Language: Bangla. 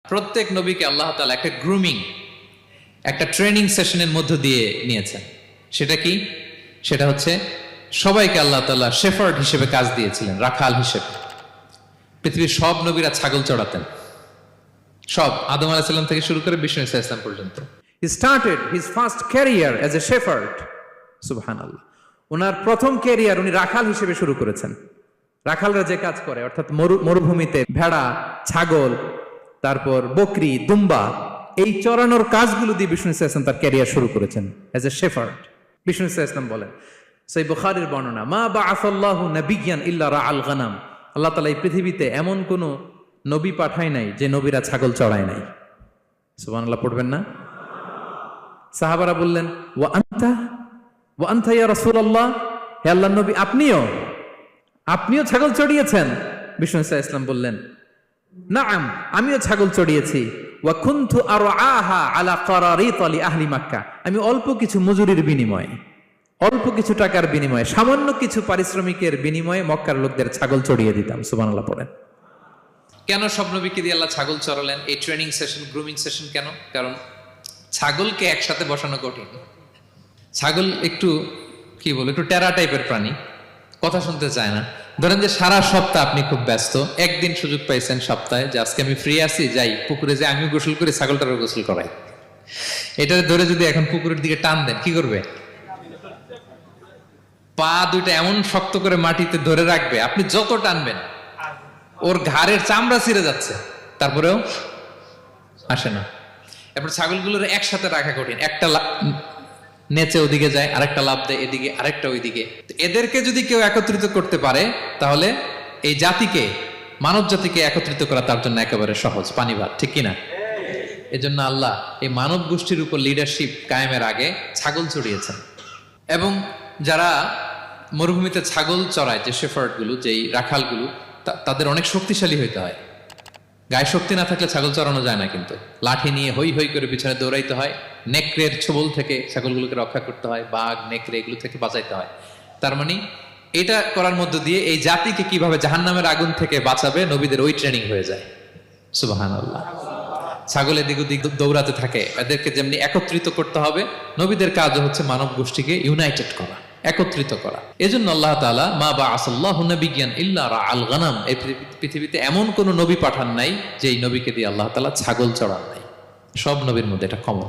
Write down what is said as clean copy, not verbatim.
প্রত্যেক নবীকে আল্লাহ তাআলা একটা গ্রুমিং, একটা ট্রেনিং সেশনের মধ্য দিয়ে নিয়েছেন। সেটা কি? সেটা হচ্ছে সবাইকে আল্লাহ তাআলা শেফার্ড হিসেবে কাজ দিয়েছিলেন, রাখাল হিসেবে। পৃথিবীর সব নবীরা ছাগল চড়াতেন, সব, আদম আলাইহিস সালাম থেকে শুরু করে বিষ্ণু ইসা ইসলাম পর্যন্ত। He started his first career as a shepherd. সুবহানাল্লাহ। ওনার প্রথম ক্যারিয়ার উনি রাখাল হিসেবে শুরু করেছেন। রাখালরা যে কাজ করে, অর্থাৎ মরুভূমিতে ভেড়া, ছাগল, তারপর বকরি, দুম্বা, এই চড়ানোর কাজগুলো দিয়ে বিষ্ণু ইসা ইসলাম তার ক্যারিয়ার শুরু করেছেন এজ এ শেফার্ড। বিষ্ণু ইসা ইসলাম বলেন, সহিহ বুখারীর বর্ণনা, মা বাআসাল্লাহু নাবিয়্যান ইল্লা রাআল গানাম। আল্লাহ তাআলা এই পৃথিবীতে এমন কোন নবী পাঠায় নাই যে নবীরা ছাগল চড়ায় নাই। সুবহানাল্লাহ পড়বেন না? সাহাবারা বললেন, ওয়া আনতা ইয়া রাসূলুল্লাহ, হে আল্লাহর নবী, আপনিও ছাগল চড়িয়েছেন? বিষ্ণু ইসা ইসলাম বললেন, নাআম, আমিও ছাগল চড়িয়েছি। ওয়া কুনতু আরআহা আলা কারারিত লি আহলি মক্কা। আমি অল্প কিছু মজুরির বিনিময়ে, অল্প কিছু টাকার বিনিময়ে, সামান্য কিছু পারিশ্রমিকের বিনিময়ে মক্কার লোকদের ছাগল চড়িয়ে দিতাম। সুবহানাল্লাহ পড়েন। কেন সব নবীকে দিয়ে আল্লাহ ছাগল চড়ালেন? এই ট্রেনিং সেশন, গ্রুমিং সেশন কেন? কারণ ছাগলকে একসাথে বসানো কঠিন। ছাগল একটু কি বলে, একটু টেরা টাইপের প্রাণী, কথা শুনতে চায় না। ধরেন যে সারা সপ্তাহ আপনি খুব ব্যস্ত, একদিন সুযোগ পাইছেন সপ্তাহে যে আজকে আমি ফ্রি আছি, যাই পুকুরে যে আমিও গোসল করি, ছাগলটারও গোসল করাই। এটা ধরে যদি এখন পুকুরের দিকে টান দেন, কি করবে? পা দুইটা এমন শক্ত করে মাটিতে ধরে রাখবে, আপনি যত টানবেন ওর ঘাড়ের চামড়া ছিঁড়ে যাচ্ছে, তারপরেও আসে না। এরপর ছাগলগুলোর একসাথে রাখা কঠিন। একটা নেচে ওদিকে যায়, আরেকটা লাফ দেয় এদিকে, আরেকটা ওইদিকে। এদেরকে যদি কেউ একত্রিত করতে পারে, তাহলে এই জাতিকে, মানব জাতিকে একত্রিত করা তার জন্য একেবারে সহজ, পানি ভাত, ঠিক কিনা? এজন্য আল্লাহ এই মানব গোষ্ঠীর উপর লিডারশিপ কায়েমের আগে ছাগল চড়িয়েছেন। এবং যারা মরুভূমিতে ছাগল চড়ায়, যে শেফার্ড গুলো, যেই রাখালগুলো, তাদের অনেক শক্তিশালী হইতে হয়। গায়ে শক্তি না থাকলে ছাগল চড়ানো যায় না, কিন্তু লাঠি নিয়ে হই হই করে পিছনে দৌড়াইতে হয়। নেকড়ের ছোবল থেকে ছাগলগুলোকে রক্ষা করতে হয়, বাঘ, নেকড়ে এগুলো থেকে বাঁচাইতে হয়। তার মানে এটা করার মধ্য দিয়ে এই জাতিকে কিভাবে জাহান্নামের আগুন থেকে বাঁচাবে, নবীদের ওই ট্রেনিং হয়ে যায়। সুবহানাল্লাহ। ছাগল এদিক ওদিক দৌড়াতে থাকে, এদেরকে যেমনি একত্রিত করতে হবে, নবীদের কাজও হচ্ছে মানব গোষ্ঠীকে ইউনাইটেড করা, একত্রিত করা। এজন্য আল্লাহ তাআলা মা বাআসাল্লাহু নাবিয়্যান ইল্লা রাআল গানাম, এই পৃথিবীতে এমন কোন নবী পাঠান নাই যে এই নবীকে দিয়ে আল্লাহ তাআলা ছাগল চড়ান নাই। সব নবীর মধ্যে এটা কমন।